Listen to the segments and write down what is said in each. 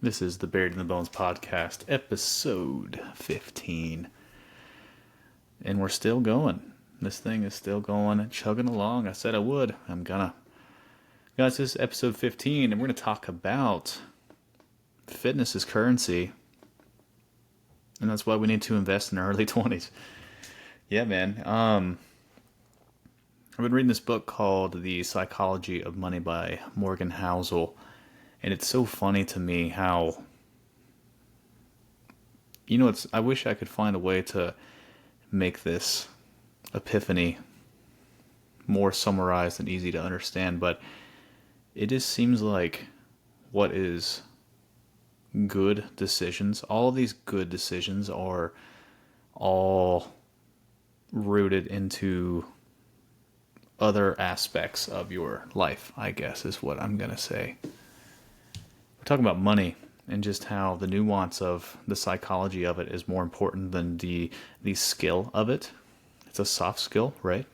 This is the Buried in the Bones podcast, episode 15. And we're still going. This thing is still going, chugging along. I said I would. Guys, this is episode 15, and we're going to talk about fitness as currency. And that's why we need to invest in our early 20s. Yeah, man. I've been reading this book called The Psychology of Money by Morgan Housel. And it's so funny to me how, I wish I could find a way to make this epiphany more summarized and easy to understand, but it just seems like what is good decisions, all of these good decisions are all rooted into other aspects of your life, I guess is what I'm going to say. We're talking about money and just how the nuance of the psychology of it is more important than the skill of it. It's a soft skill, right?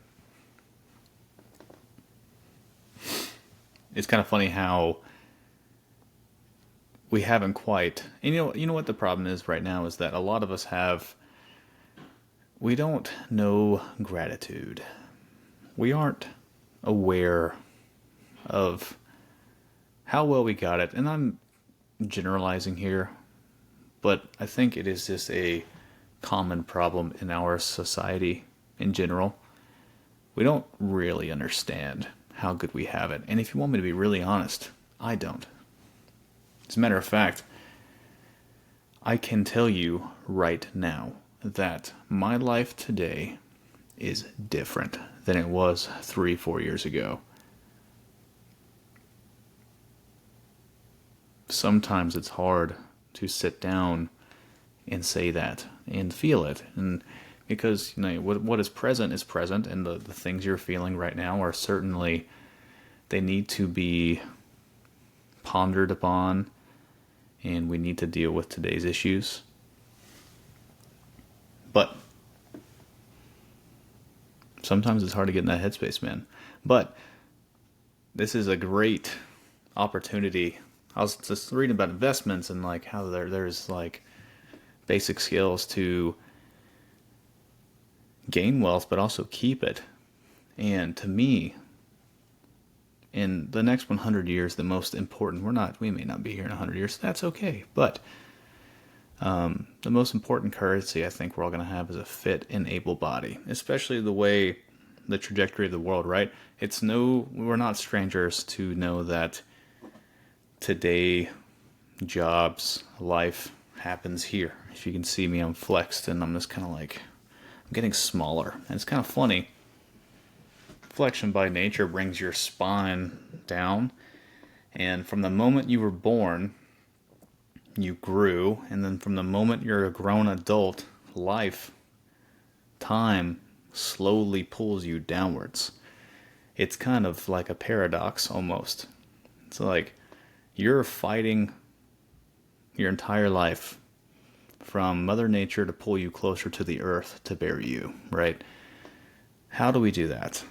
It's kind of funny how we haven't quite. And you know what the problem is right now is that a lot of us we don't know gratitude. We aren't aware of how well we got it. And I'm generalizing here, but I think it is just a common problem in our society in general. We don't really understand how good we have it. And if you want me to be really honest, I don't. As a matter of fact, I can tell you right now that my life today is different than it was 3-4 years ago. Sometimes it's hard to sit down and say that and feel it, and because what is present, and the things you're feeling right now are certainly, they need to be pondered upon, and we need to deal with today's issues. But sometimes it's hard to get in that headspace, man. But this is a great opportunity. I was just reading about investments and like how there's like basic skills to gain wealth but also keep it. And to me, in the next 100 years, the most important, we may not be here in 100 years, that's okay, but the most important currency I think we're all going to have is a fit and able body, especially the trajectory of the world, right? We're not strangers to know that today, jobs, life happens here. If you can see me, I'm flexed and I'm just kind of like, I'm getting smaller. And it's kind of funny. Flexion by nature brings your spine down. And from the moment you were born, you grew. And then from the moment you're a grown adult, time slowly pulls you downwards. It's kind of like a paradox almost. It's like, you're fighting your entire life from Mother Nature to pull you closer to the earth to bury you, right? How do we do that?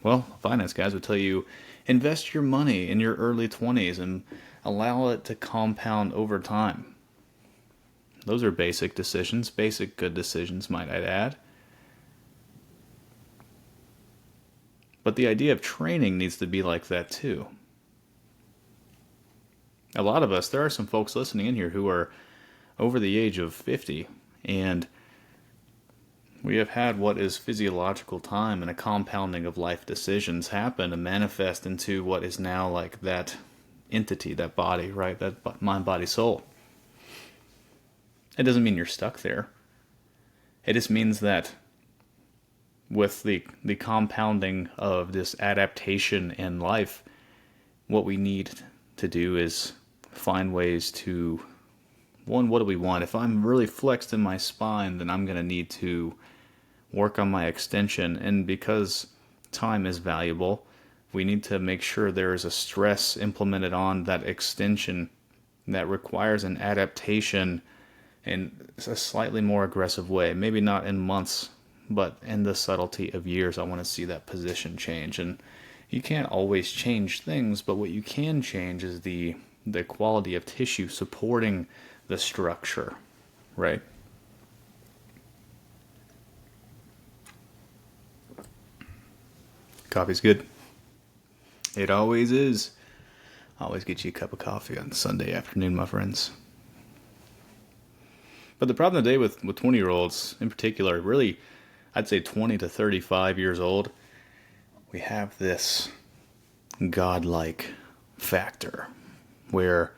Well, finance guys would tell you, invest your money in your early 20s and allow it to compound over time. Those are basic decisions, basic good decisions, might I add. But the idea of training needs to be like that too. A lot of us, there are some folks listening in here who are over the age of 50, and we have had what is physiological time and a compounding of life decisions happen and manifest into what is now like that entity, that body, right? That mind, body, soul. It doesn't mean you're stuck there. It just means that with the compounding of this adaptation in life, what we need to do is find ways to, one, what do we want? If I'm really flexed in my spine, then I'm going to need to work on my extension. And because time is valuable, we need to make sure there is a stress implemented on that extension that requires an adaptation in a slightly more aggressive way. Maybe not in months, but in the subtlety of years, I want to see that position change. And You can't always change things, but what you can change is the quality of tissue supporting the structure, right? Coffee's good. It always is. Always get you a cup of coffee on Sunday afternoon, my friends. But the problem today with 20-year-olds in particular, really, I'd say 20 to 35 years old, we have this godlike factor where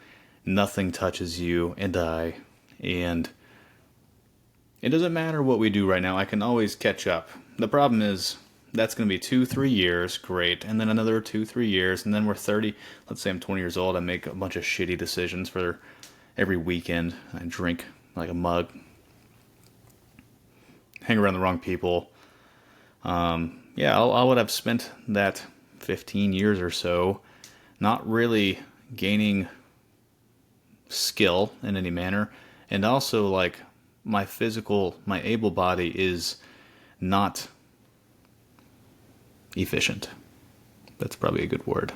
nothing touches you and I, and it doesn't matter what we do right now, I can always catch up. The problem is, that's going to be 2-3 years, great, and then another 2-3 years, and then we're 30. Let's say I'm 20 years old, I make a bunch of shitty decisions for every weekend. I drink like a mug, hang around the wrong people. I would have spent that 15 years or so not really gaining skill in any manner, and also like my able body is not efficient. That's probably a good word.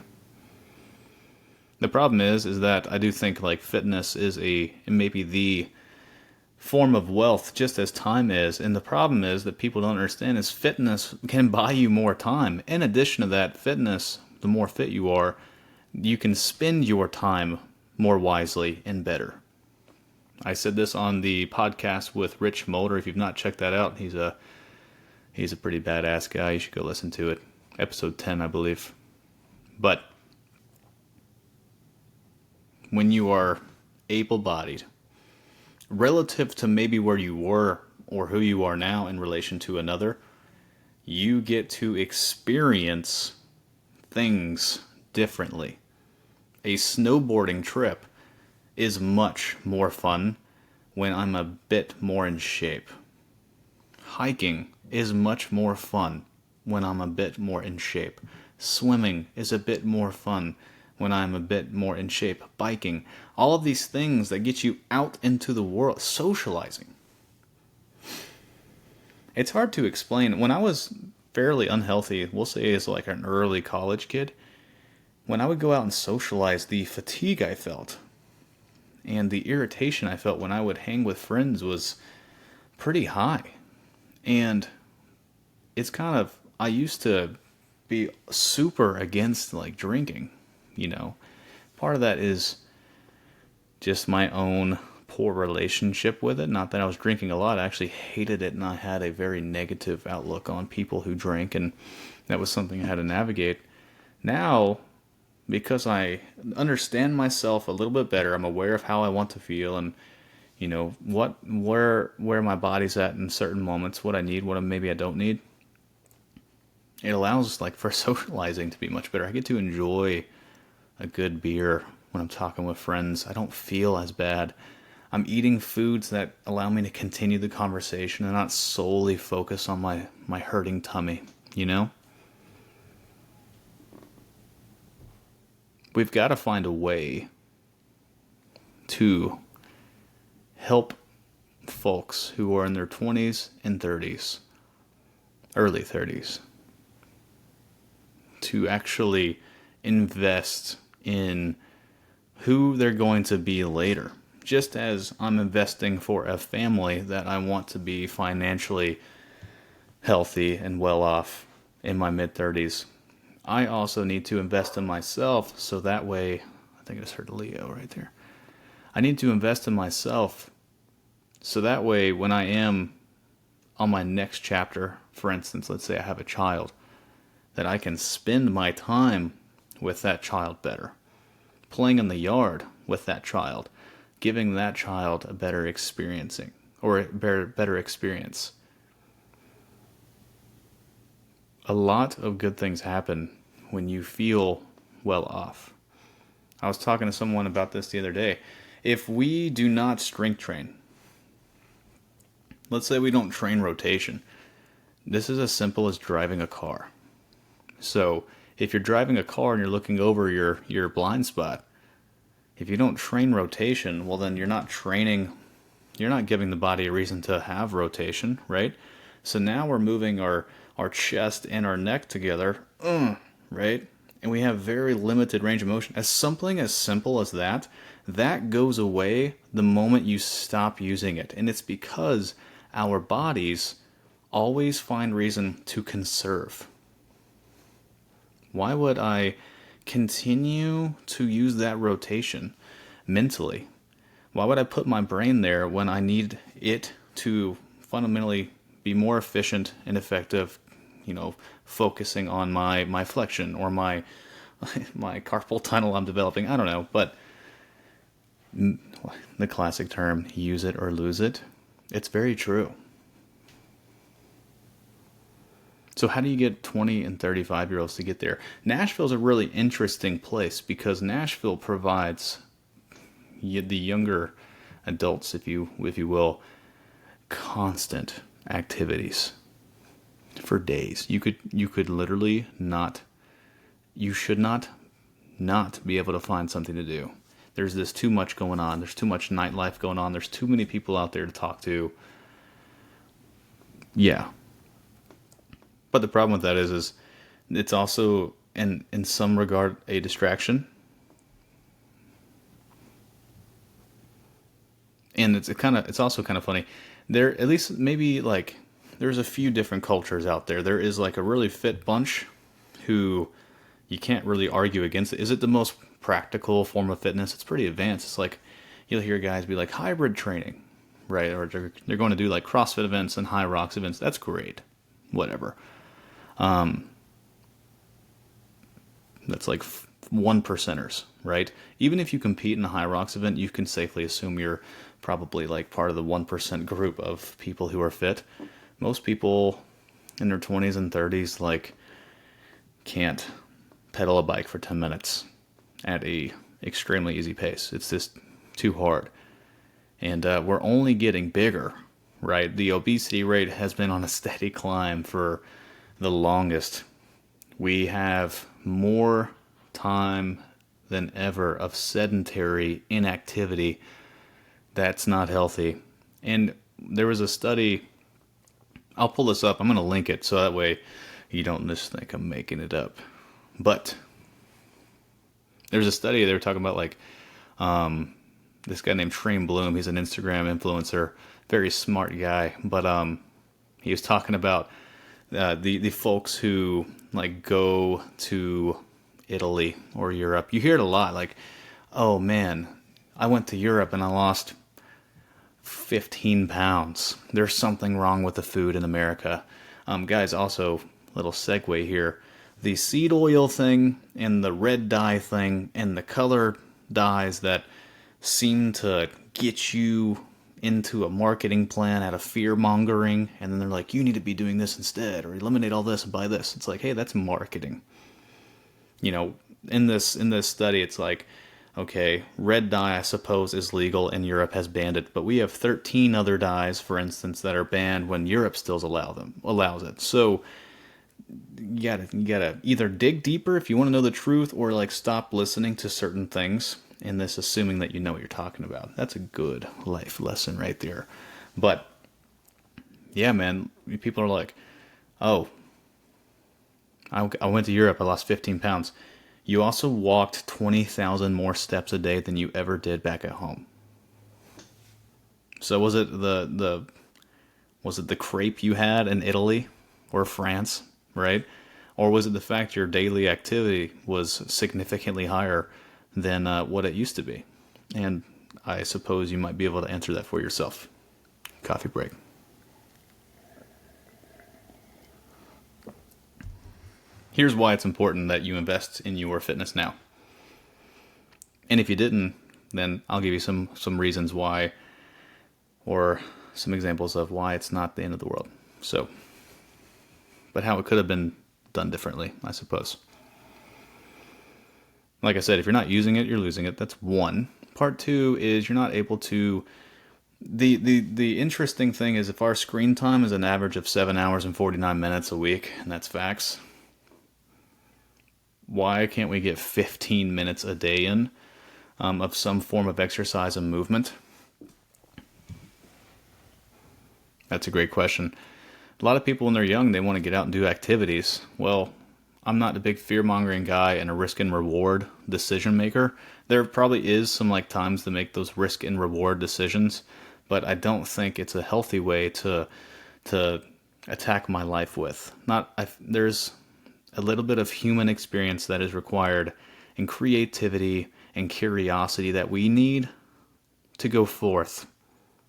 The problem is that I do think like fitness is maybe the form of wealth just as time is, and the problem is that people don't understand is fitness can buy you more time. In addition to that, fitness, the more fit you are, you can spend your time more wisely and better. I said this on the podcast with Rich Mulder. If you've not checked that out, he's a pretty badass guy. You should go listen to it. Episode 10, I believe. But when you are able-bodied, relative to maybe where you were or who you are now in relation to another, you get to experience things differently. A snowboarding trip is much more fun when I'm a bit more in shape. Hiking is much more fun when I'm a bit more in shape. Swimming is a bit more fun when I'm a bit more in shape. Biking, all of these things that get you out into the world, socializing. It's hard to explain. When I was fairly unhealthy, we'll say as like an early college kid, when I would go out and socialize, the fatigue I felt and the irritation I felt when I would hang with friends was pretty high. And it's kind of, I used to be super against like drinking, you know. Part of that is just my own poor relationship with it. Not that I was drinking a lot, I actually hated it, and I had a very negative outlook on people who drank, and that was something I had to navigate. Now, because I understand myself a little bit better, I'm aware of how I want to feel, and you know where my body's at in certain moments, what I need, what maybe I don't need. It allows like for socializing to be much better. I get to enjoy a good beer when I'm talking with friends. I don't feel as bad. I'm eating foods that allow me to continue the conversation and not solely focus on my hurting tummy, you know? We've got to find a way to help folks who are in their 20s and 30s, early 30s, to actually invest in who they're going to be later. Just as I'm investing for a family that I want to be financially healthy and well off in my mid-30s, I also need to invest in myself so that way, I think I just heard Leo right there. I need to invest in myself so that way when I am on my next chapter, for instance, let's say I have a child, that I can spend my time with that child better, playing in the yard with that child, giving that child a better experiencing, or a better experience. A lot of good things happen when you feel well off. I was talking to someone about this the other day. If we do not strength train, let's say we don't train rotation, this is as simple as driving a car. So if you're driving a car and you're looking over your blind spot, if you don't train rotation, well then you're not giving the body a reason to have rotation, right? So now we're moving our chest and our neck together, right? And we have very limited range of motion. As something as simple as that, that goes away the moment you stop using it. And it's because our bodies always find reason to conserve. Why would I continue to use that rotation mentally? Why would I put my brain there when I need it to fundamentally be more efficient and effective, focusing on my flexion or my my carpal tunnel I'm developing? I don't know, but the classic term, use it or lose it, it's very true. So how do you get 20 and 35-year-olds to get there? Nashville's a really interesting place because Nashville provides the younger adults, if you constant activities for days. You could literally not, you should not be able to find something to do. There's this too much going on. There's too much nightlife going on. There's too many people out there to talk to. Yeah. But the problem with that is it's also in some regard a distraction. And it's also kind of funny. There, at least maybe like there's a few different cultures out there. There is like a really fit bunch who you can't really argue against it. Is it the most practical form of fitness? It's pretty advanced. It's like you'll hear guys be like hybrid training, right? Or they're going to do like CrossFit events and High Rocks events. That's great. Whatever. That's like one percenters, right? Even if you compete in a High Rocks event, you can safely assume you're probably like part of the 1% group of people who are fit. Most people in their 20s and 30s like can't pedal a bike for 10 minutes at a extremely easy pace. It's just too hard. And we're only getting bigger, right? The obesity rate has been on a steady climb for the longest. We have more time than ever of sedentary inactivity. That's not healthy. And there was a study, I'll pull this up, I'm going to link it so that way you don't just think I'm making it up. But there's a study they were talking about like this guy named Shane Bloom. He's an Instagram influencer, very smart guy. But he was talking about the folks who like go to Italy or Europe. You hear it a lot, like, oh man, I went to Europe and I lost 15 pounds. There's something wrong with the food in America. Guys, also, little segue here. The seed oil thing and the red dye thing and the color dyes that seem to get you into a marketing plan out of fear mongering, and then they're like, you need to be doing this instead, or eliminate all this and buy this. It's like, hey, that's marketing. In this study, it's like, okay, red dye, I suppose, is legal and Europe has banned it, but we have 13 other dyes, for instance, that are banned when Europe still allows it. So you gotta either dig deeper if you want to know the truth, or like stop listening to certain things in this assuming that you know what you're talking about. That's a good life lesson right there. But yeah, man, people are like, oh, I went to Europe, I lost 15 pounds. You also walked 20,000 more steps a day than you ever did back at home. So was it the crepe you had in Italy or France, right? Or was it the fact your daily activity was significantly higher than what it used to be? And I suppose you might be able to answer that for yourself. Coffee break. Here's why it's important that you invest in your fitness now. And if you didn't, then I'll give you some reasons why, or some examples of why it's not the end of the world. So, but how it could have been done differently, I suppose. Like I said, if you're not using it, you're losing it. That's one. Part two is you're not able to. The interesting thing is if our screen time is an average of 7 hours and 49 minutes a week, and that's facts, why can't we get 15 minutes a day in of some form of exercise and movement? That's a great question. A lot of people when they're young, they want to get out and do activities. Well, I'm not a big fear mongering guy and a risk and reward decision maker. There probably is some like times to make those risk and reward decisions, but I don't think it's a healthy way to attack my life with. There's a little bit of human experience that is required, and creativity and curiosity that we need to go forth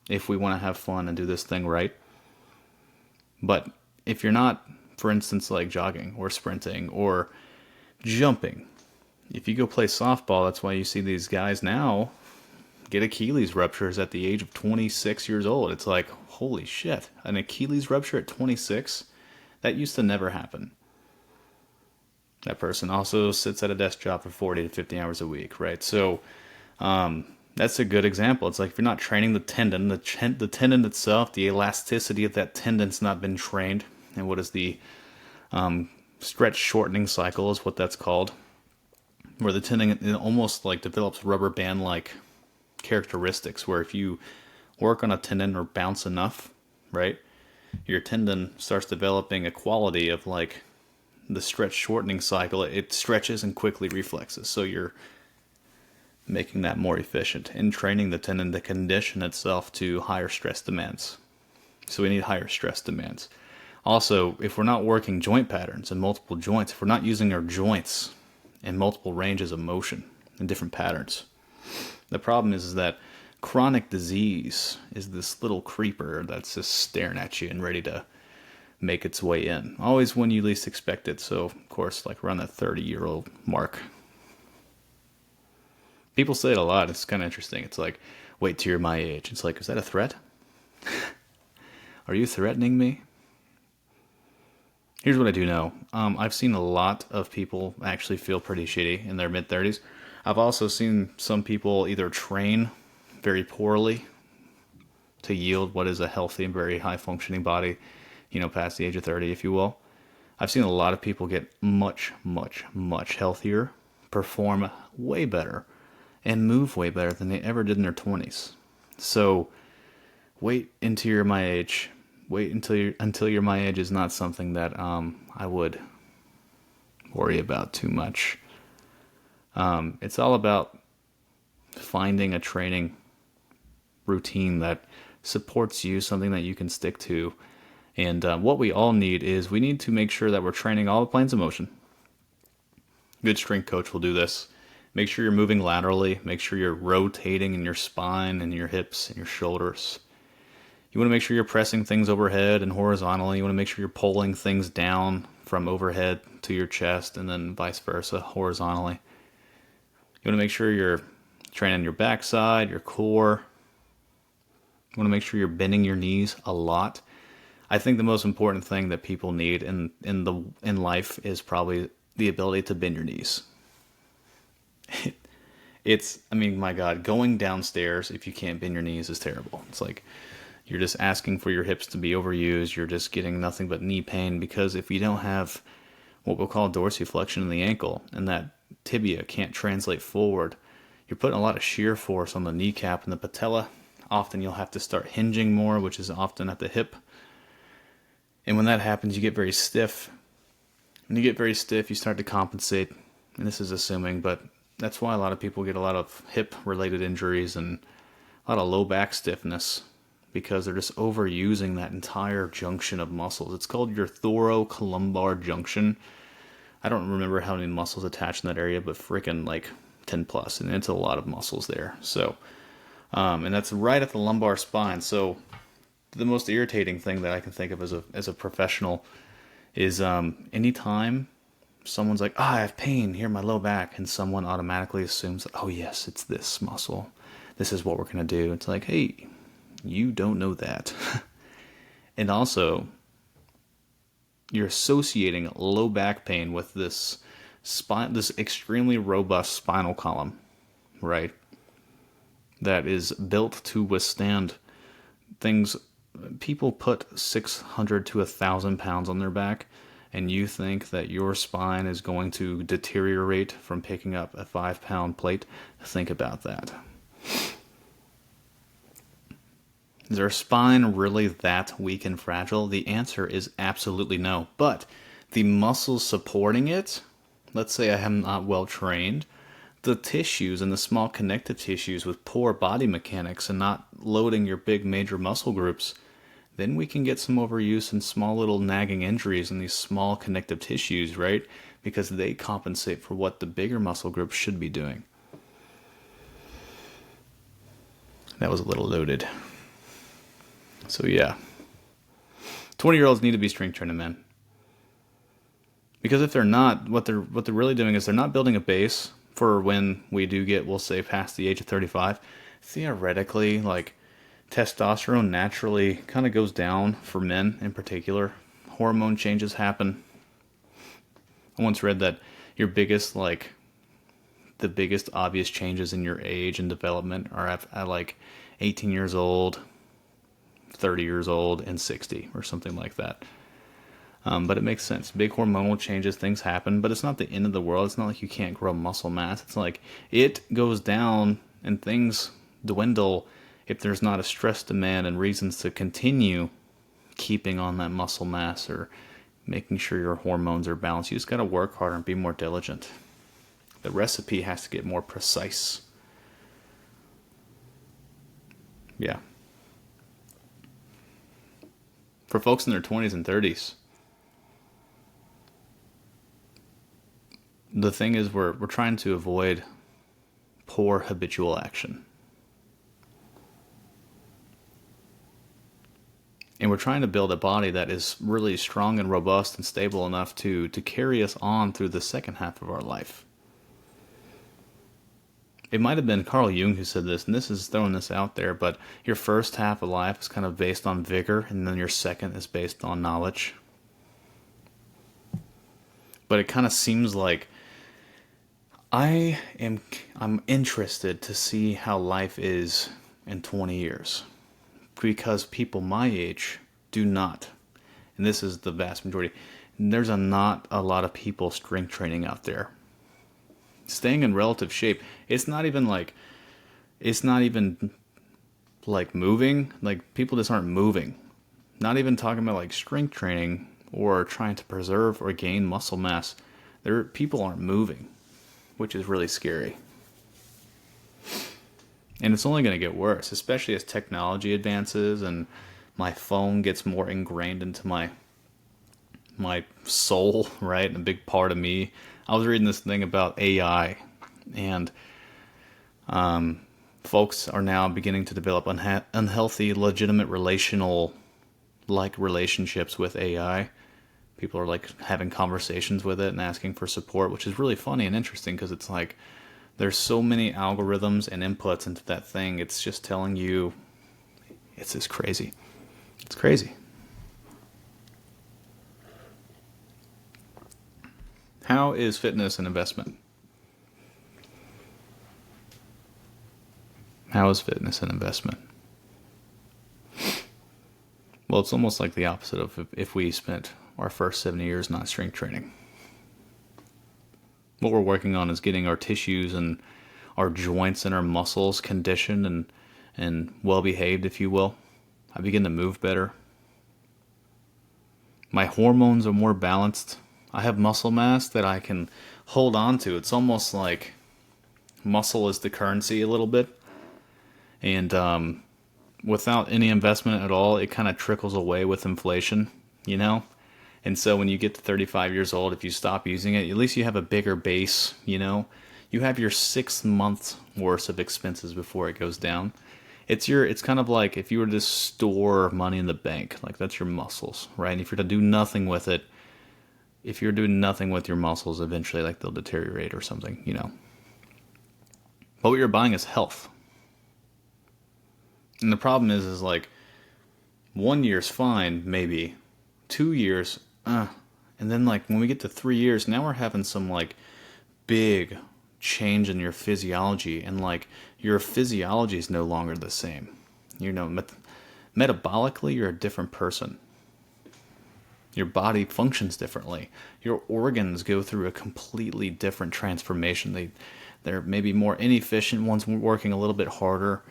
if we want to have fun and do this thing right. But if you're not, for instance, like jogging or sprinting or jumping, if you go play softball, that's why you see these guys now get Achilles ruptures at the age of 26 years old. It's like, holy shit, an Achilles rupture at 26? That used to never happen. That person also sits at a desk job for 40 to 50 hours a week, right? So that's a good example. It's like if you're not training the tendon, the tendon itself, the elasticity of that tendon's not been trained. And what is the stretch shortening cycle is what that's called, where the tendon it almost like develops rubber band like characteristics, where if you work on a tendon or bounce enough, right, your tendon starts developing a quality of like the stretch shortening cycle. It stretches and quickly reflexes, so you're making that more efficient and training the tendon to condition itself to higher stress demands. So we need higher stress demands. Also, if we're not working joint patterns and multiple joints, if we're not using our joints in multiple ranges of motion and different patterns, the problem is that chronic disease is this little creeper that's just staring at you and ready to make its way in. Always when you least expect it. So, of course, like around that 30-year-old mark. People say it a lot. It's kind of interesting. It's like, wait till you're my age. It's like, is that a threat? Are you threatening me? Here's what I do know. I've seen a lot of people actually feel pretty shitty in their mid-30s. I've also seen some people either train very poorly to yield what is a healthy and very high-functioning body, past the age of 30, if you will. I've seen a lot of people get much, much, much healthier, perform way better, and move way better than they ever did in their 20s. So, wait until you're my age. Wait until you're my age is not something that I would worry about too much. It's all about finding a training routine that supports you, something that you can stick to. And what we all need is we need to make sure that we're training all the planes of motion. Good strength coach will do this. Make sure you're moving laterally. Make sure you're rotating in your spine and your hips and your shoulders. You want to make sure you're pressing things overhead and horizontally. You want to make sure you're pulling things down from overhead to your chest and then vice versa, horizontally. You want to make sure you're training your backside, your core. You want to make sure you're bending your knees a lot. I think the most important thing that people need in life is probably the ability to bend your knees. My God, going downstairs if you can't bend your knees is terrible. It's like you're just asking for your hips to be overused. You're just getting nothing but knee pain, because if you don't have what we'll call dorsiflexion in the ankle and that tibia can't translate forward, you're putting a lot of shear force on the kneecap and the patella. Often you'll have to start hinging more, which is often at the hip. And when that happens, you get very stiff. When you get very stiff, you start to compensate. And this is assuming, but that's why a lot of people get a lot of hip-related injuries and a lot of low back stiffness, because they're just overusing that entire junction of muscles. It's called your thoracolumbar junction. I don't remember how many muscles attached in that area, but freaking like 10 plus, and it's a lot of muscles there. So, and that's right at the lumbar spine. So the most irritating thing that I can think of as a professional is anytime someone's like, I have pain here in my low back, and someone automatically assumes, oh yes, it's this muscle. This is what we're going to do. It's like, hey, you don't know that. And also, you're associating low back pain with this extremely robust spinal column, right? That is built to withstand things. People put 600 to 1,000 pounds on their back, and you think that your spine is going to deteriorate from picking up a 5-pound plate. Think about that. Is our spine really that weak and fragile? The answer is absolutely no. But The muscles supporting it, let's say I am not well trained, the tissues and the small connective tissues with poor body mechanics and not loading your big major muscle groups, then we can get some overuse and small little nagging injuries in these small connective tissues, right? Because they compensate for what the bigger muscle groups should be doing. That was a little loaded. So yeah, 20-year-olds need to be strength training, man. Because if they're not, what they're really doing is they're not building a base for when we do get, we'll say, past the age of 35. Theoretically, like, testosterone naturally kind of goes down for men in particular. Hormone changes happen. I once read that your biggest, like, the biggest obvious changes in your age and development are at like 18 years old, 30 years old, and 60 or something like that. But it makes sense. Big hormonal changes, things happen, but it's not the end of the world. It's not like you can't grow muscle mass. It's like it goes down and things dwindle if there's not a stress demand and reasons to continue keeping on that muscle mass or making sure your hormones are balanced. You just got to work harder and be more diligent. The recipe has to get more precise. Yeah. For folks in their 20s and 30s, the thing is we're trying to avoid poor habitual action. And we're trying to build a body that is really strong and robust and stable enough to carry us on through the second half of our life. It might have been Carl Jung who said this, and this is throwing this out there, but your first half of life is kind of based on vigor, and then your second is based on knowledge. But it kind of seems like I'm interested to see how life is in 20 years. Because people my age do not. And this is the vast majority. There's not a lot of people strength training out there. Staying in relative shape, it's not even like moving. Like, people just aren't moving. Not even talking about like strength training or trying to preserve or gain muscle mass. People aren't moving, which is really scary. And it's only going to get worse, especially as technology advances and my phone gets more ingrained into my soul, right? And a big part of me. I was reading this thing about AI, and folks are now beginning to develop unhealthy, legitimate relationships with AI. People are like having conversations with it and asking for support, which is really funny and interesting because it's like, there's so many algorithms and inputs into that thing. It's just telling you, it's just crazy. It's crazy. How is fitness an investment? How is fitness an investment? Well, it's almost like the opposite of if we spent our first 70 years not strength training. What we're working on is getting our tissues and our joints and our muscles conditioned and well behaved, if you will. I begin to move better. My hormones are more balanced. I have muscle mass that I can hold on to. It's almost like muscle is the currency a little bit. And without any investment at all, it kind of trickles away with inflation, you know? And so when you get to 35 years old, if you stop using it, at least you have a bigger base, you know? You have your 6 months worth of expenses before it goes down. It's kind of like if you were to store money in the bank, like that's your muscles, right? And if you're to do nothing with it, if you're doing nothing with your muscles, eventually like they'll deteriorate or something, you know? But what you're buying is health. And the problem is like 1 year's fine, maybe. 2 years, and then like when we get to 3 years, now we're having some like big change in your physiology, and like your physiology is no longer the same. You know, metabolically, you're a different person. Your body functions differently. Your organs go through a completely different transformation. They're maybe more inefficient, one's working a little bit harder.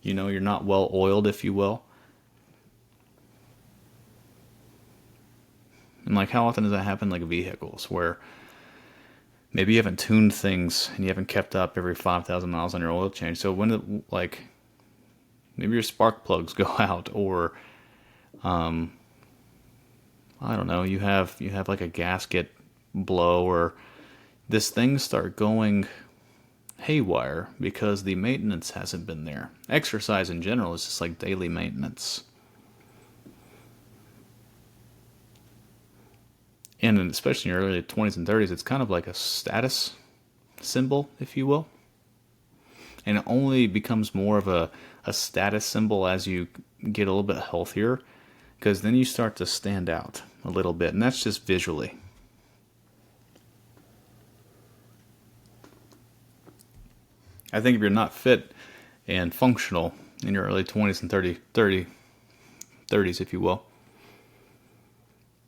You know, you're not well oiled, if you will. And like, how often does that happen? Like vehicles, where maybe you haven't tuned things and you haven't kept up every 5,000 miles on your oil change. So when like maybe your spark plugs go out, or I don't know, you have like a gasket blow, or this thing start going haywire because the maintenance hasn't been there. Exercise in general is just like daily maintenance. And especially in your early 20s and 30s, it's kind of like a status symbol, if you will. And it only becomes more of a status symbol as you get a little bit healthier, because then you start to stand out a little bit, and that's just visually. I think if you're not fit and functional in your early 20s and 30s, if you will,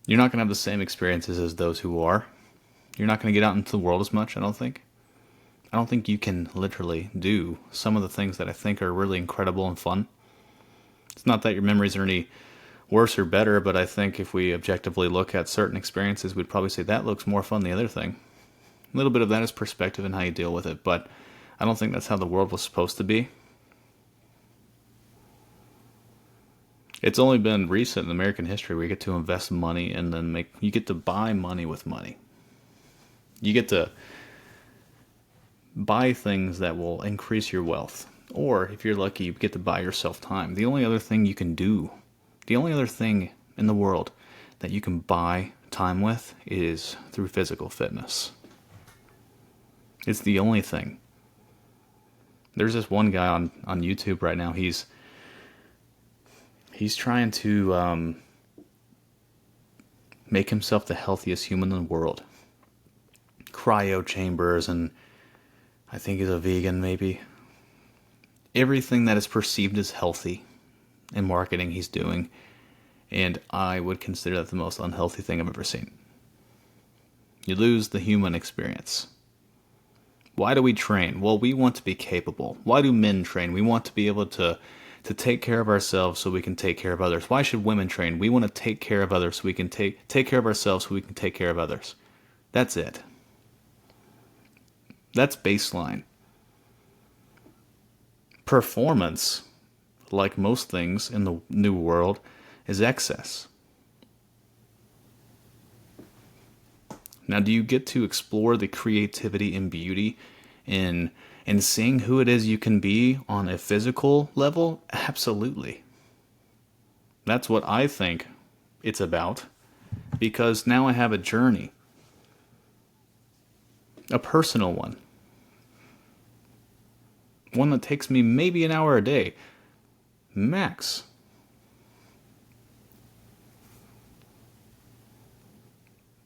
you're not going to have the same experiences as those who are. You're not going to get out into the world as much, I don't think. I don't think you can literally do some of the things that I think are really incredible and fun. It's not that your memories are any worse or better, but I think if we objectively look at certain experiences, we'd probably say that looks more fun than the other thing. A little bit of that is perspective and how you deal with it, but I don't think that's how the world was supposed to be. It's only been recent in American history where you get to invest money and then you get to buy money with money. You get to buy things that will increase your wealth. Or if you're lucky, you get to buy yourself time. The only other thing you can do, the only other thing in the world that you can buy time with is through physical fitness. It's the only thing. There's this one guy on YouTube right now. He's trying to make himself the healthiest human in the world. Cryo chambers, and I think he's a vegan maybe. Everything that is perceived as healthy in marketing he's doing, and I would consider that the most unhealthy thing I've ever seen. You lose the human experience. Why do we train? Well, we want to be capable. Why do men train? We want to be able to take care of ourselves so we can take care of others. Why should women train? We want to take care of others so we can take care of ourselves so we can take care of others. That's it. That's baseline. Performance, like most things in the new world, is excess. Now, do you get to explore the creativity and beauty in seeing who it is you can be on a physical level? Absolutely. That's what I think it's about, because now I have a journey, a personal one that takes me maybe an hour a day, max.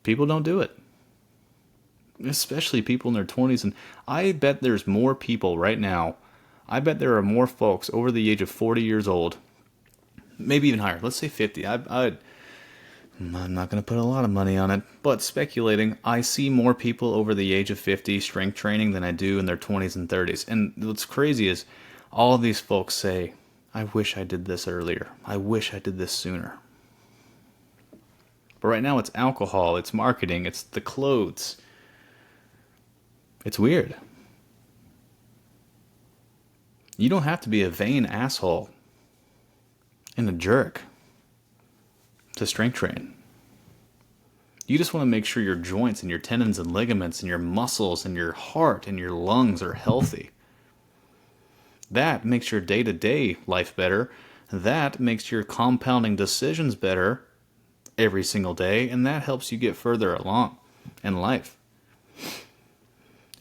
People don't do it. Especially people in their 20s. And I bet there's more people right now. I bet there are more folks over the age of 40 years old. Maybe even higher. Let's say 50. I'm not going to put a lot of money on it. But speculating, I see more people over the age of 50 strength training than I do in their 20s and 30s. And what's crazy is all of these folks say, I wish I did this earlier. I wish I did this sooner. But right now it's alcohol, it's marketing, it's the clothes. It's weird. You don't have to be a vain asshole and a jerk to strength train. You just want to make sure your joints and your tendons and ligaments and your muscles and your heart and your lungs are healthy. That makes your day-to-day life better. That makes your compounding decisions better every single day, and that helps you get further along in life.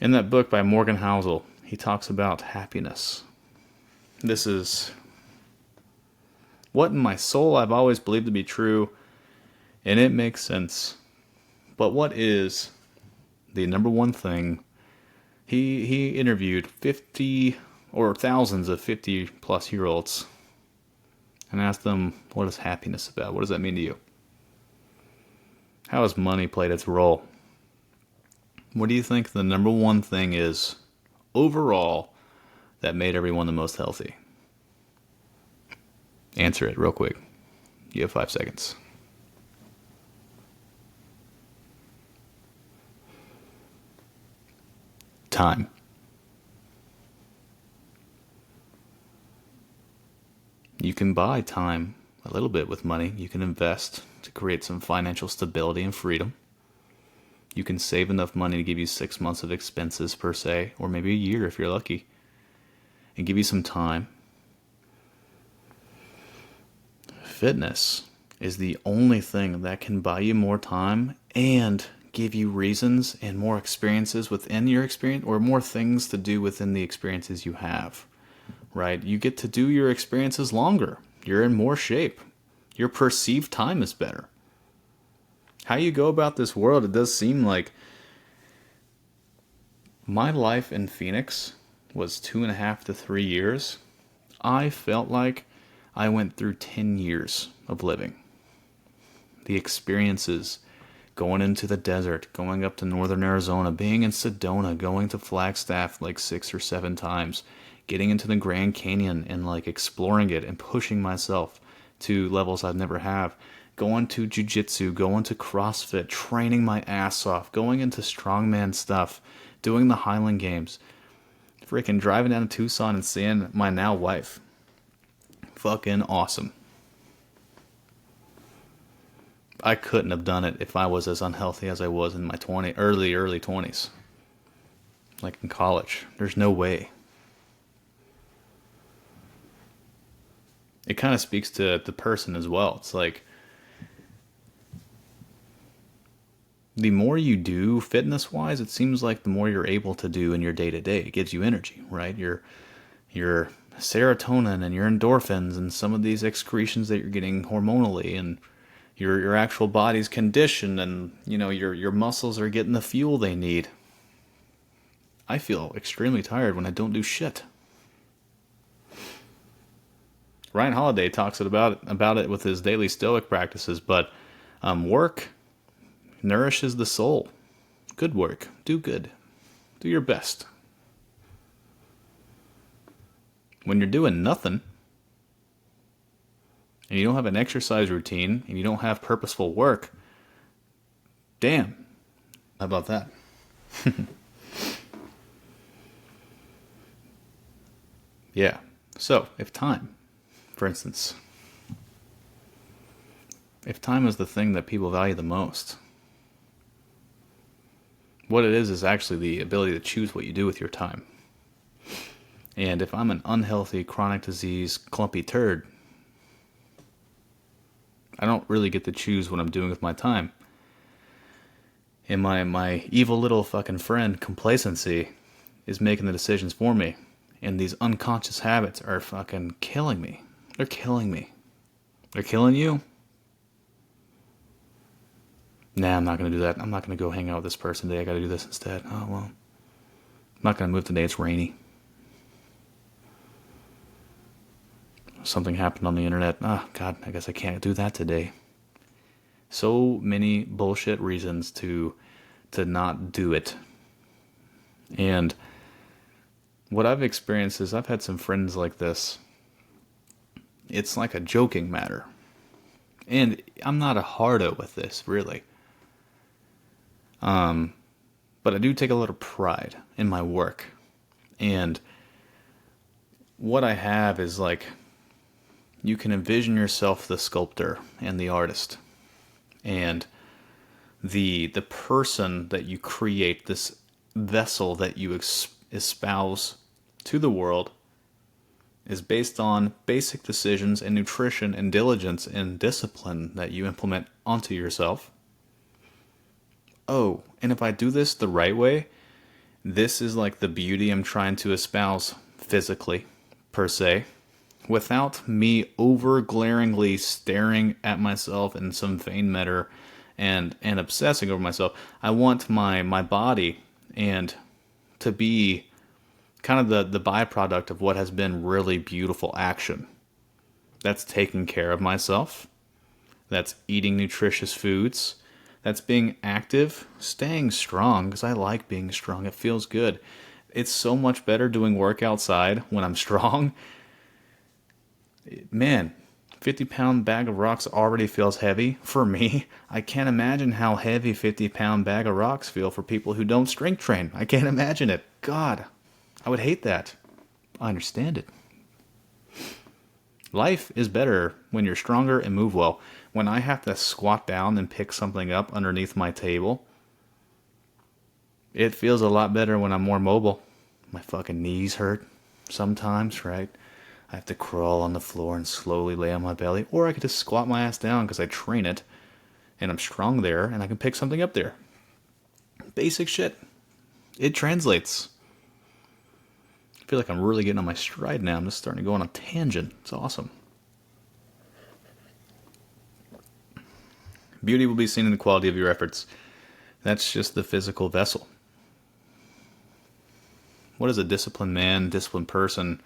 In that book by Morgan Housel, he talks about happiness. This is what in my soul I've always believed to be true, and it makes sense. But what is the number one thing? He interviewed 50 or thousands of 50 plus year olds and asked them, what is happiness about? What does that mean to you? How has money played its role? What do you think the number one thing is overall that made everyone the most healthy? Answer it real quick. You have 5 seconds. Time. You can buy time a little bit with money. You can invest to create some financial stability and freedom. You can save enough money to give you 6 months of expenses per se, or maybe a year if you're lucky, and give you some time. Fitness is the only thing that can buy you more time and give you reasons and more experiences within your experience, or more things to do within the experiences you have. Right? You get to do your experiences longer. You're in more shape. Your perceived time is better. How you go about this world, it does seem like my life in Phoenix was 2.5 to 3 years. I felt like I went through 10 years of living. The experiences, going into the desert, going up to northern Arizona, being in Sedona, going to Flagstaff like 6 or 7 times, getting into the Grand Canyon and like exploring it and pushing myself to levels I'd never have, going to jiu-jitsu, going to CrossFit, training my ass off, going into strongman stuff, doing the Highland Games, freaking driving down to Tucson and seeing my now wife. Fucking awesome. I couldn't have done it if I was as unhealthy as I was in my early 20s. Like in college. There's no way. It kind of speaks to the person as well. It's like, the more you do fitness-wise, it seems like the more you're able to do in your day-to-day. It gives you energy, right? Your serotonin and your endorphins and some of these excretions that you're getting hormonally, and your actual body's conditioned, and your muscles are getting the fuel they need. I feel extremely tired when I don't do shit. Ryan Holiday talks about it with his daily stoic practices, but work nourishes the soul. Good work. Do good. Do your best. When you're doing nothing, and you don't have an exercise routine, and you don't have purposeful work, damn. How about that? Yeah. So, if time, for instance, if time is the thing that people value the most, what it is actually the ability to choose what you do with your time. And if I'm an unhealthy, chronic disease, clumpy turd, I don't really get to choose what I'm doing with my time. And my evil little fucking friend, complacency, is making the decisions for me. And these unconscious habits are fucking killing me. They're killing me. They're killing you? Nah, I'm not going to do that. I'm not going to go hang out with this person today. I got to do this instead. Oh, well. I'm not going to move today. It's rainy. Something happened on the internet. Oh, God, I guess I can't do that today. So many bullshit reasons to not do it. And what I've experienced is I've had some friends like this. It's like a joking matter. And I'm not a hardo with this, really. But I do take a lot of pride in my work. And what I have is like, you can envision yourself the sculptor and the artist. And the person that you create, this vessel that you espouse to the world, is based on basic decisions and nutrition and diligence and discipline that you implement onto yourself. Oh, and if I do this the right way, this is like the beauty I'm trying to espouse physically, per se, without me over-glaringly staring at myself in some vain manner and obsessing over myself. I want my body and to be kind of the byproduct of what has been really beautiful action. That's taking care of myself. That's eating nutritious foods. That's being active, staying strong, because I like being strong. It feels good. It's so much better doing work outside when I'm strong. Man, 50-pound bag of rocks already feels heavy for me. I can't imagine how heavy 50-pound bag of rocks feel for people who don't strength train. I can't imagine it. God, I would hate that. I understand it. Life is better when you're stronger and move well. When I have to squat down and pick something up underneath my table, it feels a lot better when I'm more mobile. My fucking knees hurt sometimes, right? I have to crawl on the floor and slowly lay on my belly. Or I could just squat my ass down because I train it and I'm strong there and I can pick something up there. Basic shit. It translates. I feel like I'm really getting on my stride now. I'm just starting to go on a tangent. It's awesome. Beauty will be seen in the quality of your efforts. That's just the physical vessel. What is a disciplined man, disciplined person,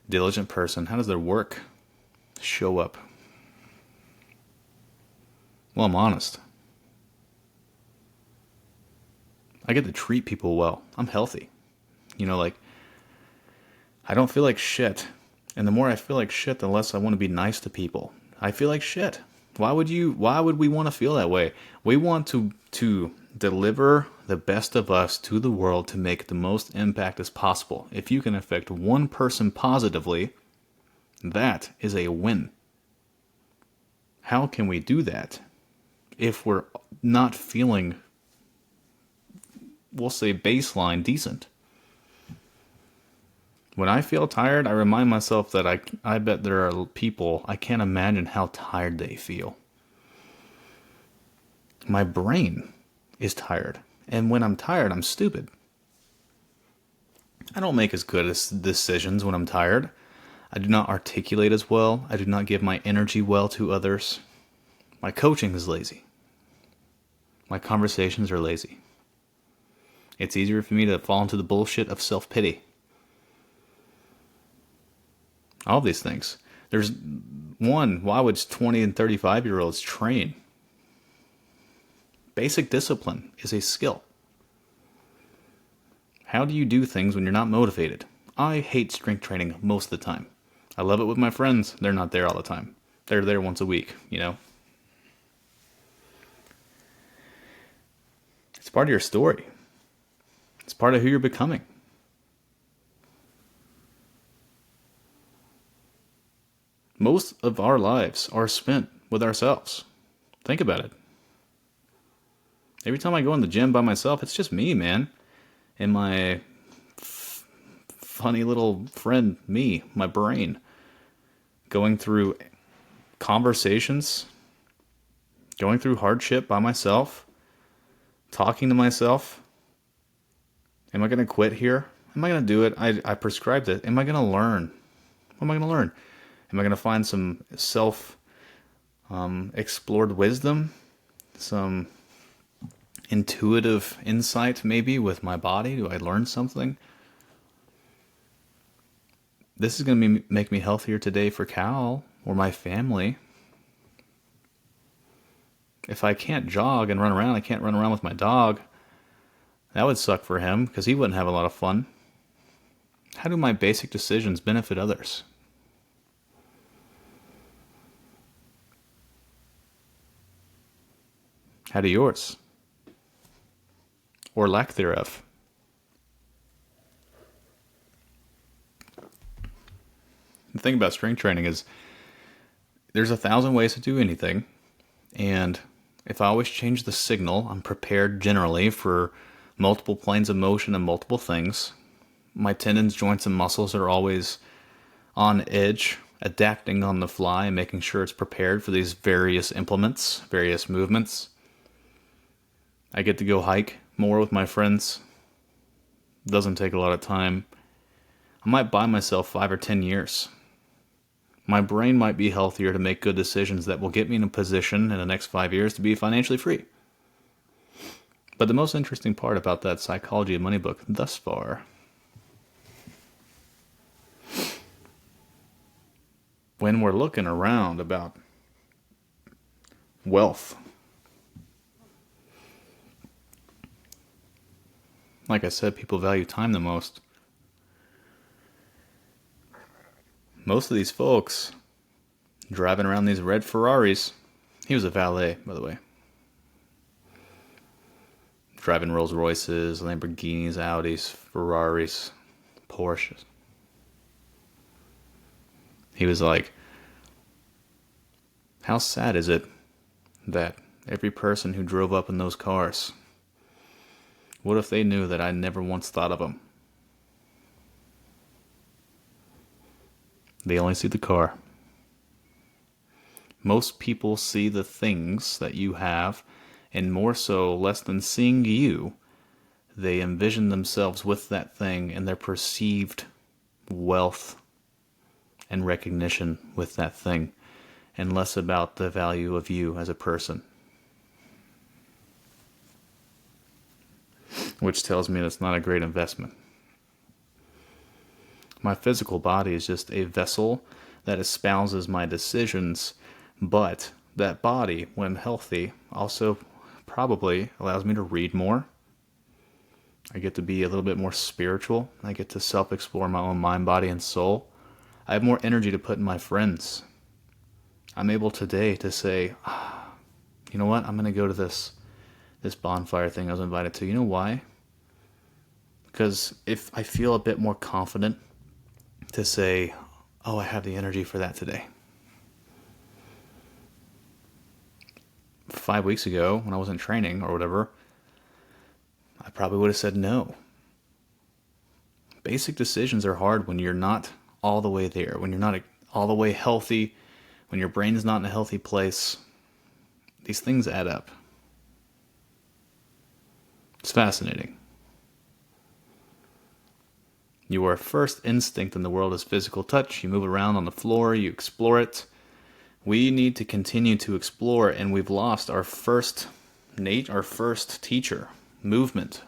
diligent person? How does their work show up? Well, I'm honest. I get to treat people well. I'm healthy. I don't feel like shit. And the more I feel like shit, the less I want to be nice to people. I feel like shit. Why would we want to feel that way? We want to deliver the best of us to the world to make the most impact as possible. If you can affect one person positively, that is a win. How can we do that if we're not feeling, we'll say, baseline decent? When I feel tired, I remind myself that I bet there are people, I can't imagine how tired they feel. My brain is tired. And when I'm tired, I'm stupid. I don't make as good as decisions when I'm tired. I do not articulate as well. I do not give my energy well to others. My coaching is lazy. My conversations are lazy. It's easier for me to fall into the bullshit of self-pity. All these things. There's one, why would 20 and 35-year-olds train? Basic discipline is a skill. How do you do things when you're not motivated? I hate strength training most of the time. I love it with my friends. They're not there all the time. They're there once a week, It's part of your story. It's part of who you're becoming. Most of our lives are spent with ourselves. Think about it. Every time I go in the gym by myself, it's just me, man. And my funny little friend, me, my brain. Going through conversations. Going through hardship by myself. Talking to myself. Am I going to quit here? Am I going to do it? I prescribed it. Am I going to learn? What am I going to learn? Am I going to find some explored wisdom? Some intuitive insight maybe with my body? Do I learn something? This is going to make me healthier today for Cal or my family. If I can't jog and run around, I can't run around with my dog. That would suck for him because he wouldn't have a lot of fun. How do my basic decisions benefit others? How do yours? Or lack thereof? The thing about strength training is there's 1,000 ways to do anything. And if I always change the signal, I'm prepared generally for multiple planes of motion and multiple things. My tendons, joints, and muscles are always on edge, adapting on the fly and making sure it's prepared for these various implements, various movements. I get to go hike more with my friends. Doesn't take a lot of time. I might buy myself 5 or 10 years. My brain might be healthier to make good decisions that will get me in a position in the next 5 years to be financially free. But the most interesting part about that Psychology of Money book thus far, when we're looking around about wealth, like I said, people value time the most. Most of these folks driving around these red Ferraris. He was a valet, by the way. Driving Rolls Royces, Lamborghinis, Audis, Ferraris, Porsches. He was like, how sad is it that every person who drove up in those cars, what if they knew that I never once thought of them? They only see the car. Most people see the things that you have, and more so, less than seeing you, they envision themselves with that thing and their perceived wealth and recognition with that thing, and less about the value of you as a person. Which tells me that's not a great investment. My physical body is just a vessel that espouses my decisions, but that body, when healthy, also probably allows me to read more. I get to be a little bit more spiritual. I get to self-explore my own mind, body, and soul. I have more energy to put in my friends. I'm able today to say, you know what, I'm going to go to this bonfire thing I was invited to. You know why? Because if I feel a bit more confident to say, oh, I have the energy for that today. 5 weeks ago, when I wasn't training or whatever, I probably would have said no. Basic decisions are hard when you're not all the way there, when you're not all the way healthy, when your brain's not in a healthy place. These things add up. It's fascinating. Your first instinct in the world is physical touch. You move around on the floor, you explore it. We need to continue to explore, and we've lost our first teacher, movement.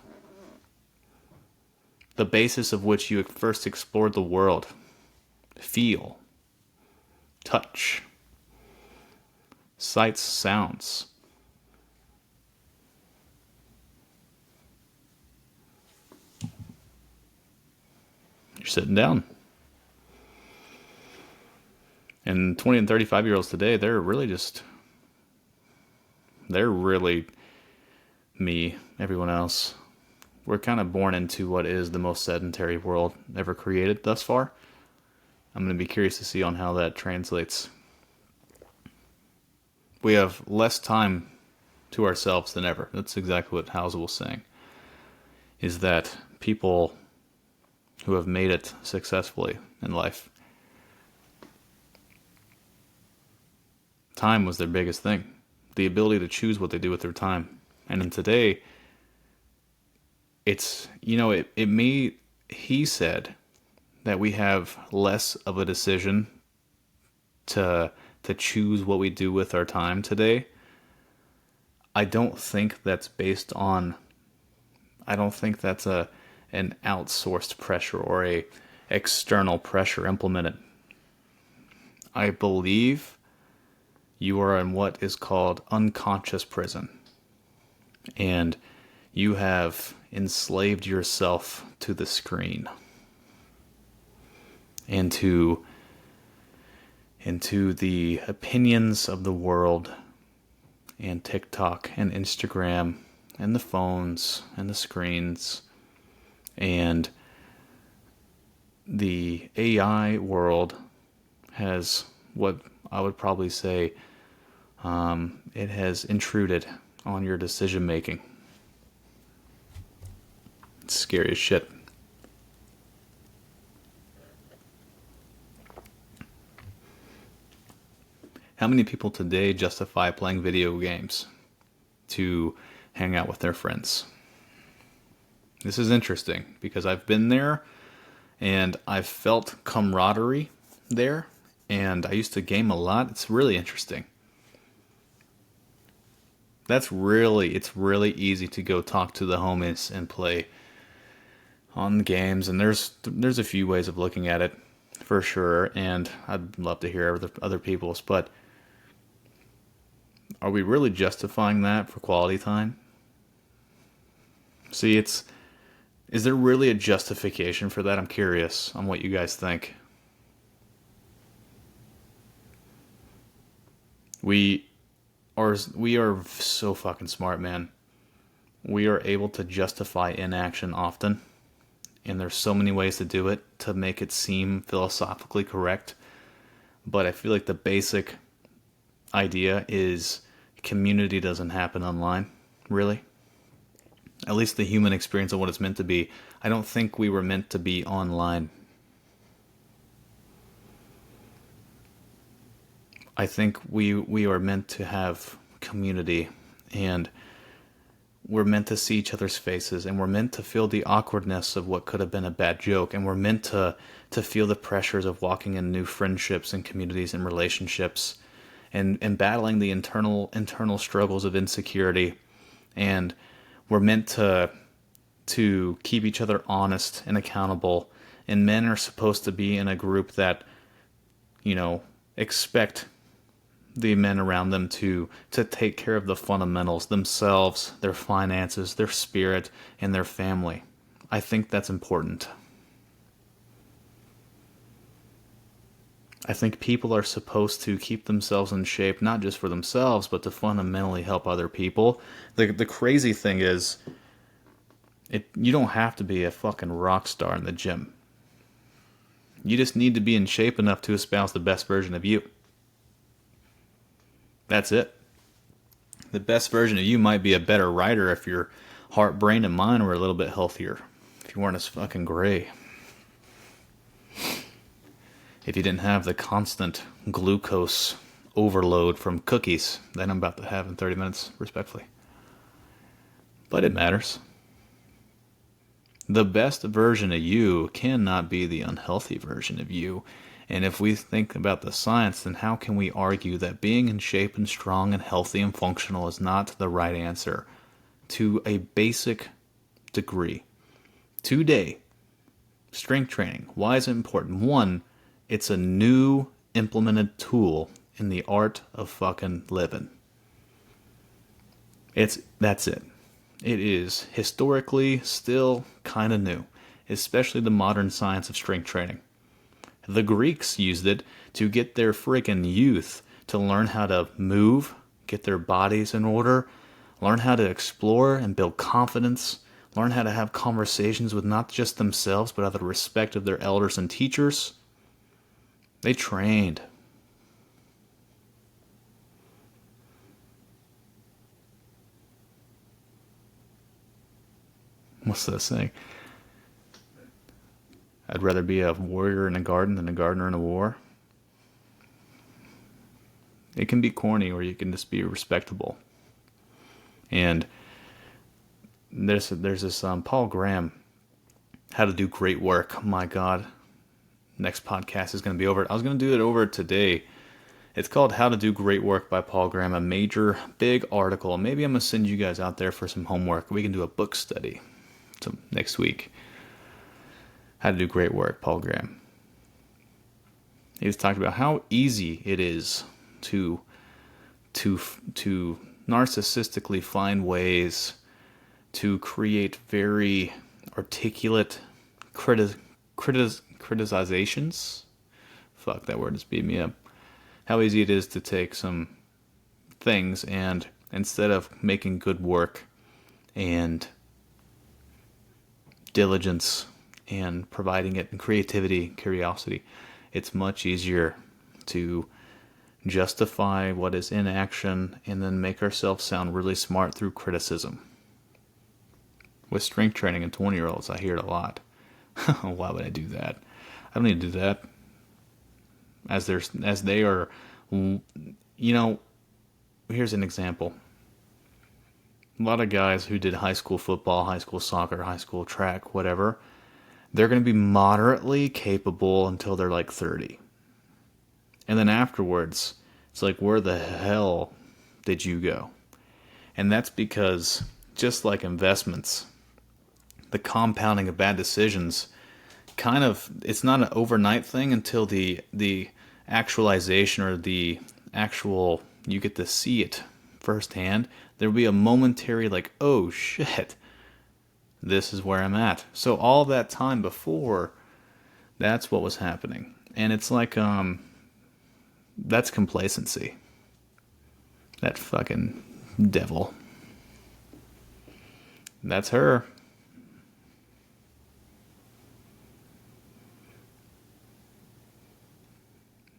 The basis of which you first explored the world. Feel. Touch. Sights, sounds. You're sitting down. And 20 and 35-year-olds today, they're really me, everyone else. We're kind of born into what is the most sedentary world ever created thus far. I'm going to be curious to see on how that translates. We have less time to ourselves than ever. That's exactly what Housel was saying. Is that people who have made it successfully in life, time was their biggest thing. The ability to choose what they do with their time. And in today, it's, he said that we have less of a decision to choose what we do with our time today. I don't think that's an outsourced pressure or a external pressure implemented. I believe you are in what is called unconscious prison. And you have enslaved yourself to the screen. And into the opinions of the world, and TikTok and Instagram and the phones and the screens and the AI world has what I would probably say it has intruded on your decision making. It's scary as shit. How many people today justify playing video games to hang out with their friends? This is interesting because I've been there and I've felt camaraderie there, and I used to game a lot. It's really interesting. It's really easy to go talk to the homies and play on the games, and there's a few ways of looking at it for sure, and I'd love to hear other people's, but are we really justifying that for quality time? See, is there really a justification for that? I'm curious on what you guys think. We we are so fucking smart, man. We are able to justify inaction often, and there's so many ways to do it to make it seem philosophically correct. But I feel like the basic idea is community doesn't happen online, really. At least the human experience of what it's meant to be. I don't think we were meant to be online. I think we are meant to have community, and we're meant to see each other's faces, and we're meant to feel the awkwardness of what could have been a bad joke, and we're meant to feel the pressures of walking in new friendships and communities and relationships, and battling the internal struggles of insecurity. And we're meant to keep each other honest and accountable. And men are supposed to be in a group that, expect the men around them to take care of the fundamentals themselves, their finances, their spirit, and their family. I think that's important. I think people are supposed to keep themselves in shape, not just for themselves, but to fundamentally help other people. The crazy thing is, you don't have to be a fucking rock star in the gym. You just need to be in shape enough to espouse the best version of you. That's it. The best version of you might be a better writer if your heart, brain, and mind were a little bit healthier. If you weren't as fucking gray. If you didn't have the constant glucose overload from cookies that I'm about to have in 30 minutes, respectfully. But it matters. The best version of you cannot be the unhealthy version of you. And if we think about the science, then how can we argue that being in shape and strong and healthy and functional is not the right answer to a basic degree? Today, strength training. Why is it important? One, it's a new implemented tool in the art of fucking living. That's it. It is historically still kind of new, especially the modern science of strength training. The Greeks used it to get their friggin' youth to learn how to move, get their bodies in order, learn how to explore and build confidence, learn how to have conversations with not just themselves, but out of the respect of their elders and teachers. They trained. What's that saying? I'd rather be a warrior in a garden than a gardener in a war. It can be corny, or you can just be respectable. And there's this Paul Graham, How to Do Great Work. My God, next podcast is going to be over. I was going to do it over today. It's called How to Do Great Work by Paul Graham, a major, big article. Maybe I'm going to send you guys out there for some homework. We can do a book study next week. How to Do Great Work, Paul Graham. He was talking about how easy it is to narcissistically find ways to create very articulate criticizations. Fuck, that word just beat me up. How easy it is to take some things and instead of making good work and diligence and providing it in creativity, curiosity, it's much easier to justify what is inaction and then make ourselves sound really smart through criticism. With strength training in 20-year-olds, I hear it a lot. Why would I do that? I don't need to do that. As they are, here's an example. A lot of guys who did high school football, high school soccer, high school track, whatever, they're going to be moderately capable until they're like 30. And then afterwards, it's like, where the hell did you go? And that's because, just like investments, the compounding of bad decisions, it's not an overnight thing until the actualization or the actual, you get to see it firsthand. There'll be a momentary like, oh shit, this is where I'm at. So all that time before, that's what was happening. And it's like, that's complacency. That fucking devil. That's her.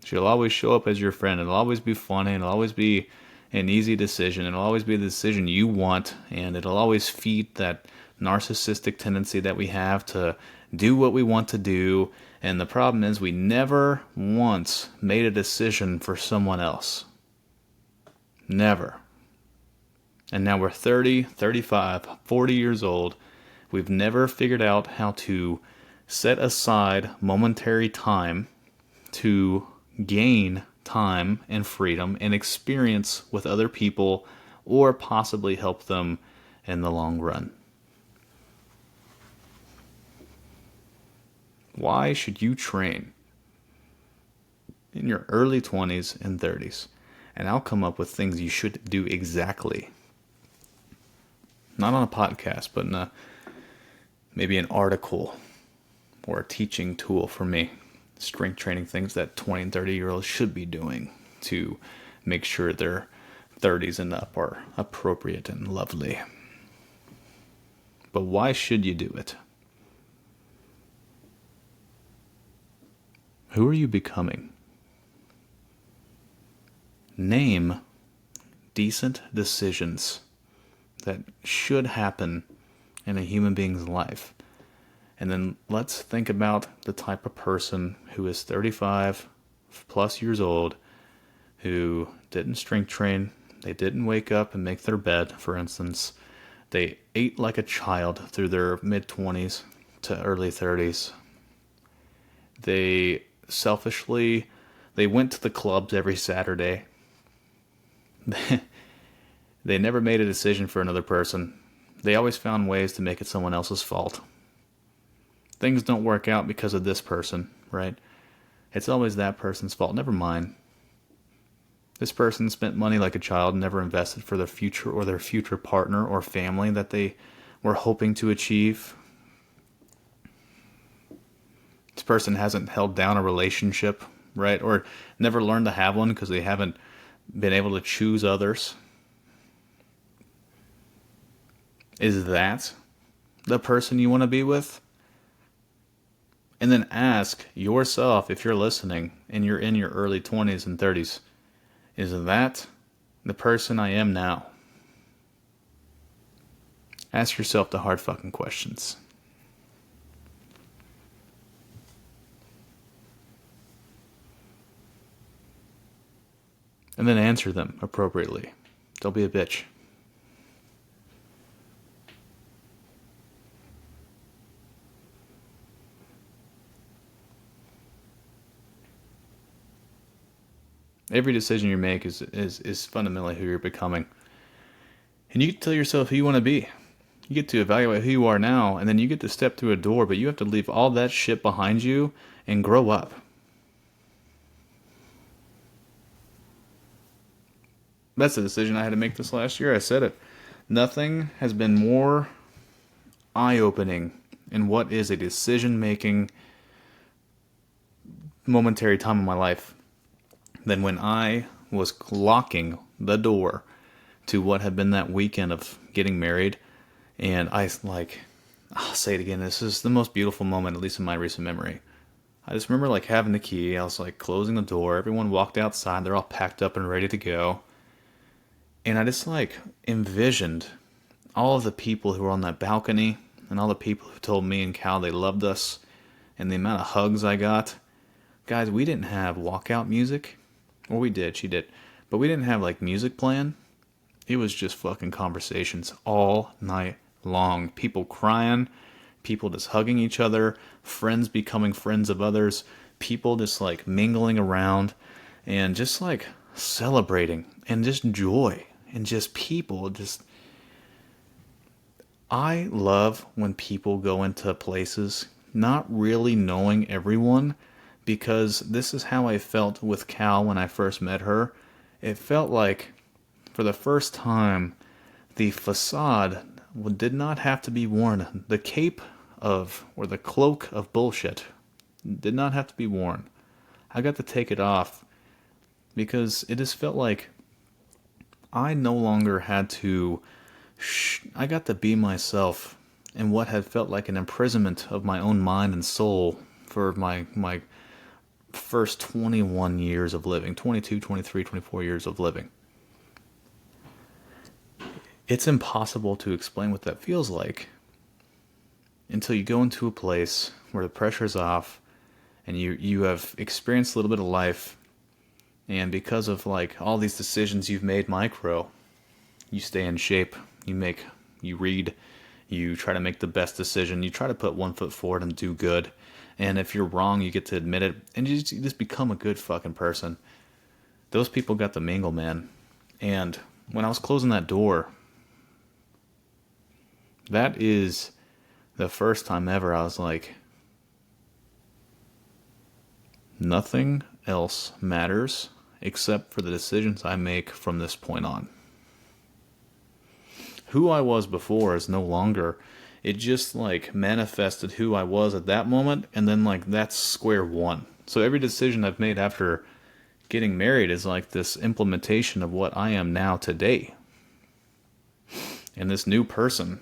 She'll always show up as your friend. It'll always be funny. It'll always be an easy decision. It'll always be the decision you want. And it'll always feed that narcissistic tendency that we have to do what we want to do. And the problem is we never once made a decision for someone else. Never. And now we're 30, 35, 40 years old. We've never figured out how to set aside momentary time to gain time and freedom and experience with other people or possibly help them in the long run. Why should you train in your early 20s and 30s? And I'll come up with things you should do exactly. Not on a podcast, but in maybe an article or a teaching tool for me. Strength training, things that 20 and 30-year-olds should be doing to make sure their 30s and up are appropriate and lovely. But why should you do it? Who are you becoming? Name decent decisions that should happen in a human being's life. And then let's think about the type of person who is 35 plus years old, who didn't strength train, they didn't wake up and make their bed, for instance. They ate like a child through their mid-20s to early 30s. They went to the clubs every Saturday. They never made a decision for another person. They always found ways to make it someone else's fault. Things don't work out because of this person, right? It's always that person's fault, never mine. This person spent money like a child and never invested for their future or their future partner or family that they were hoping to achieve. This person hasn't held down a relationship, right? Or never learned to have one because they haven't been able to choose others. Is that the person you want to be with? And then ask yourself, if you're listening and you're in your early 20s and 30s, is that the person I am now? Ask yourself the hard fucking questions. And then answer them appropriately. Don't be a bitch. Every decision you make is fundamentally who you're becoming. And you get to tell yourself who you want to be. You get to evaluate who you are now, and then you get to step through a door, but you have to leave all that shit behind you and grow up. That's the decision I had to make this last year. I said it. Nothing has been more eye-opening in what is a decision-making momentary time in my life than when I was locking the door to what had been that weekend of getting married. And I'll say it again, this is the most beautiful moment, at least in my recent memory. I just remember having the key, I was closing the door, everyone walked outside, they're all packed up and ready to go. And I just envisioned all of the people who were on that balcony and all the people who told me and Cal they loved us and the amount of hugs I got. Guys, we didn't have walkout music. Or we did, she did. But we didn't have music playing. It was just fucking conversations all night long. People crying, people just hugging each other, friends becoming friends of others, people just mingling around and just celebrating and just joy and just people just... I love when people go into places not really knowing everyone, because this is how I felt with Cal when I first met her. It felt like, for the first time, the facade did not have to be worn. The cape or the cloak of bullshit did not have to be worn. I got to take it off because it just felt like I no longer had to, I got to be myself in what had felt like an imprisonment of my own mind and soul for my first 21 years of living, 22, 23, 24 years of living. It's impossible to explain what that feels like until you go into a place where the pressure's off and you have experienced a little bit of life, and because of like all these decisions you've made micro, you stay in shape, you read, you try to make the best decision, you try to put one foot forward and do good, and if you're wrong you get to admit it, and you just become a good fucking person. Those people got the mingle, man. And when I was closing that door, that is the first time ever I was like, nothing else matters except for the decisions I make from this point on. Who I was before is no longer. It just like manifested who I was at that moment, and then like that's square one. So every decision I've made after getting married is like this implementation of what I am now today. And this new person.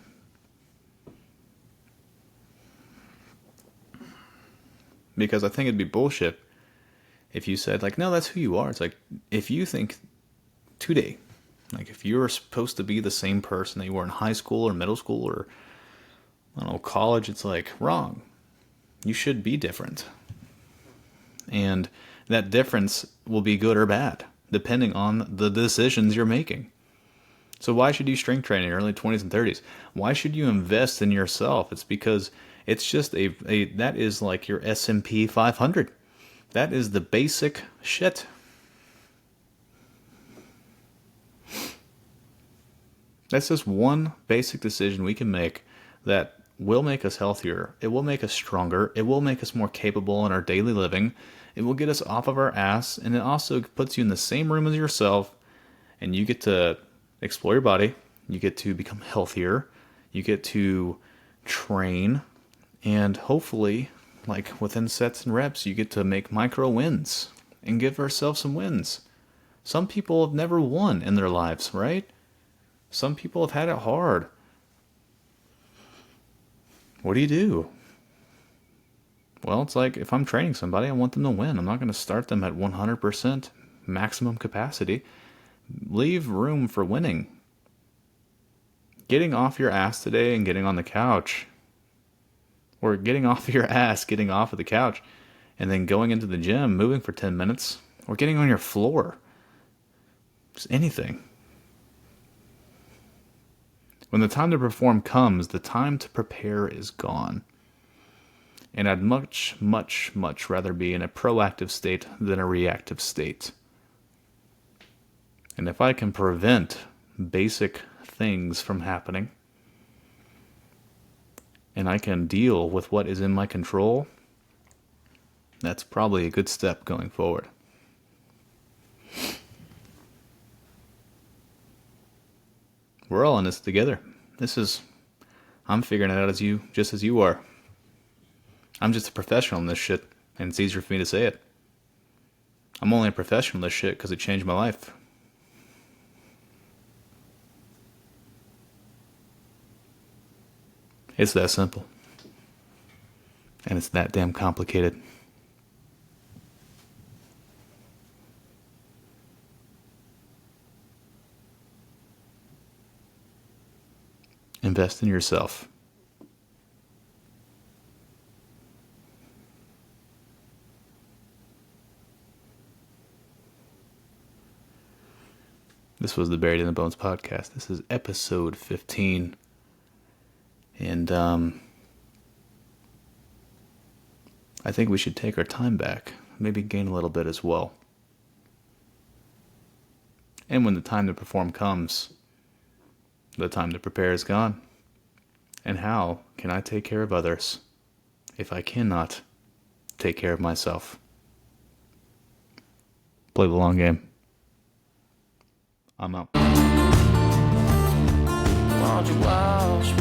Because I think it'd be bullshit if you said, like, no, that's who you are. It's like, if you think today, like, if you're supposed to be the same person that you were in high school or middle school or, I don't know, college, it's like, wrong. You should be different. And that difference will be good or bad, depending on the decisions you're making. So why should you strength train in your early 20s and 30s? Why should you invest in yourself? It's because it's just that is like your S&P 500. That is the basic shit. That's just one basic decision we can make that will make us healthier. It will make us stronger. It will make us more capable in our daily living. It will get us off of our ass. And it also puts you in the same room as yourself. And you get to explore your body. You get to become healthier. You get to train. And hopefully, like within sets and reps, you get to make micro wins and give ourselves some wins. Some people have never won in their lives, right? Some people have had it hard. What do you do? Well, it's like if I'm training somebody, I want them to win. I'm not going to start them at 100% maximum capacity. Leave room for winning. Getting off your ass today and getting on the couch, or getting off your ass, getting off of the couch, and then going into the gym, moving for 10 minutes, or getting on your floor. Just anything. When the time to perform comes, the time to prepare is gone. And I'd much, much, much rather be in a proactive state than a reactive state. And if I can prevent basic things from happening, and I can deal with what is in my control, that's probably a good step going forward. We're all in this together. I'm figuring it out just as you are. I'm just a professional in this shit, and it's easier for me to say it. I'm only a professional in this shit because it changed my life. It's that simple. And it's that damn complicated. Invest in yourself. This was the Buried in the Bones podcast. This is episode 15. And I think we should take our time back. Maybe gain a little bit as well. And when the time to perform comes, the time to prepare is gone. And how can I take care of others if I cannot take care of myself? Play the long game. I'm out. Won't you watch